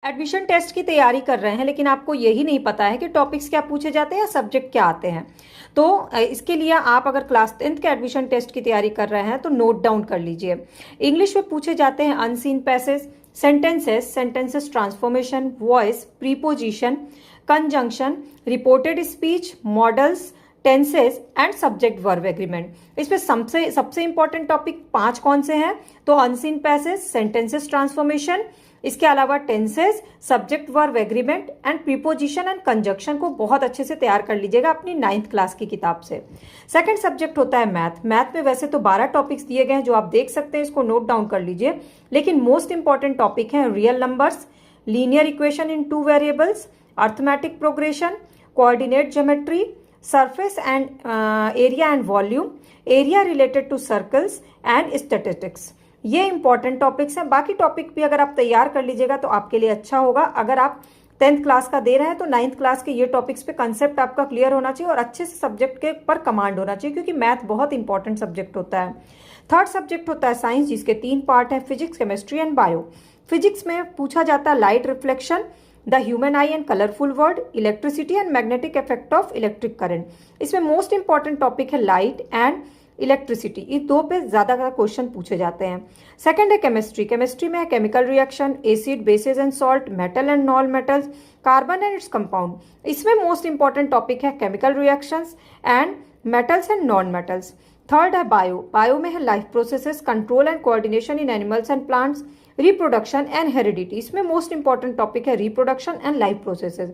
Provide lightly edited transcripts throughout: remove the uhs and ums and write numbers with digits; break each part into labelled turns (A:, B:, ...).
A: Admission test की तैयारी कर रहे हैं लेकिन आपको यही नहीं पता है कि टॉपिक्स क्या पूछे जाते हैं या सब्जेक्ट क्या आते हैं, तो इसके लिए आप अगर क्लास 10th के एडमिशन टेस्ट की तैयारी कर रहे हैं तो नोट डाउन कर लीजिए। इंग्लिश में पूछे जाते हैं unseen passage, sentences transformation, voice, preposition, conjunction, reported speech, models, tenses and subject verb agreement. इसमें सबसे इंपॉर्टेंट टॉपिक 5 कौन से हैं? तो अनसीन पैसेज, सेंटेंसेस ट्रांसफॉर्मेशन, इसके अलावा tenses, subject verb agreement and preposition and conjunction को बहुत अच्छे से तैयार कर लीजिएगा अपनी 9th क्लास की किताब से। सेकंड सब्जेक्ट होता है मैथ। मैथ में वैसे तो 12 टॉपिक्स दिए गए हैं जो आप देख सकते हैं, इसको नोट डाउन कर लीजिए, लेकिन मोस्ट इंपॉर्टेंट टॉपिक है real numbers, linear equation in 2 variables, arithmetic progression, coordinate geometry, surface and area and volume, area related to circles and statistics. ये इंपॉर्टेंट टॉपिक्स हैं। बाकी टॉपिक भी अगर आप तैयार कर लीजिएगा तो आपके लिए अच्छा होगा। अगर आप 10th क्लास का दे रहे हैं तो 9th क्लास के ये टॉपिक्स पे कंसेप्ट आपका क्लियर होना चाहिए और अच्छे से सब्जेक्ट के पर कमांड होना चाहिए, क्योंकि मैथ बहुत इंपॉर्टेंट सब्जेक्ट होता है। थर्ड सब्जेक्ट होता है साइंस, जिसके 3 पार्ट हैं, physics, chemistry and bio. Physics में पूछा जाता है light reflection, the human I and colourful word, electricity and magnetic effect of electric current. इसमें मोस्ट इंपॉर्टेंट टॉपिक है लाइट एंड इलेक्ट्रिसिटी। ये 2 पे ज्यादा क्वेश्चन पूछे जाते हैं। सेकंड है केमिस्ट्री। केमिस्ट्री में है chemical reaction, acid, bases and salt, metal and non metals, carbon and its compound. इसमें मोस्ट इंपॉर्टेंट टॉपिक है chemical reactions and metals and non metals. Third है बायो। बायो में है life processes, control and coordination in animals and plants, reproduction and heredity. इसमें most important topic है reproduction and life processes.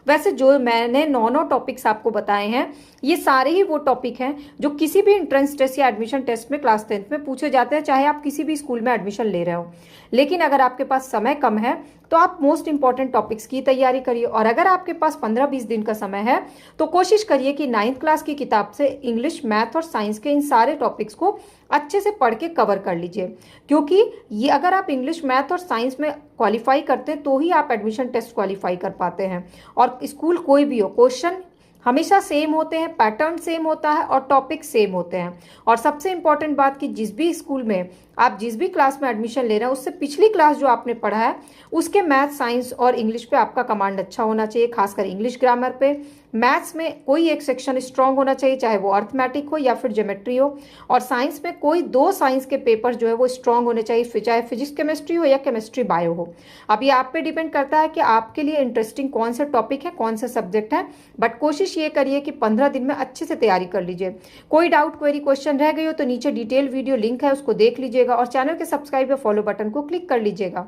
A: वैसे जो मैंने 9 topics आपको बताए हैं, ये सारे ही वो टॉपिक हैं जो किसी भी एंट्रेंस टेस्ट या एडमिशन टेस्ट में क्लास 10th में पूछे जाते हैं, चाहे आप किसी भी स्कूल में एडमिशन ले रहे हो। लेकिन अगर आपके पास समय कम है तो आप मोस्ट इंपॉर्टेंट टॉपिक्स की तैयारी करिए, और अगर आपके पास 15-20 दिन का समय है तो कोशिश करिए कि 9th क्लास की किताब से इंग्लिश, मैथ और साइंस के इन सारे टॉपिक्स को अच्छे से पढ़ के कवर कर लीजिए, क्योंकि ये अगर आप इंग्लिश, मैथ और साइंस में क्वालिफाई करते हैं तो ही आप एडमिशन टेस्ट क्वालिफाई कर पाते हैं। और स्कूल कोई भी हो, क्वेश्चन हमेशा सेम होते हैं, पैटर्न सेम होता है और टॉपिक सेम होते हैं। और सबसे इंपॉर्टेंट बात कि जिस भी स्कूल में आप जिस भी क्लास में एडमिशन ले रहे हैं, उससे पिछली क्लास जो आपने पढ़ा है उसके मैथ, साइंस और इंग्लिश पे आपका कमांड अच्छा होना चाहिए, खासकर इंग्लिश ग्रामर पे। मैथ्स में कोई एक सेक्शन स्ट्रांग होना चाहिए, चाहे वो अर्थमेटिक हो या फिर ज्योमेट्री हो, और साइंस में कोई 2 साइंस के पेपर जो है वो स्ट्रांग होने चाहिए, चाहे फिजिक्स केमिस्ट्री हो या केमिस्ट्री बायो हो। अब ये आप पे डिपेंड करता है कि आपके लिए इंटरेस्टिंग कौन से टॉपिक है, कौन से सब्जेक्ट है, बट कोशिश ये करिए कि 15 दिन में अच्छे से तैयारी कर लीजिए। कोई डाउट, क्वेरी, क्वेश्चन रह गई हो तो नीचे डिटेल वीडियो लिंक है, उसको देख लीजिएगा और चैनल के सब्सक्राइब या फॉलो बटन को क्लिक कर लीजिएगा।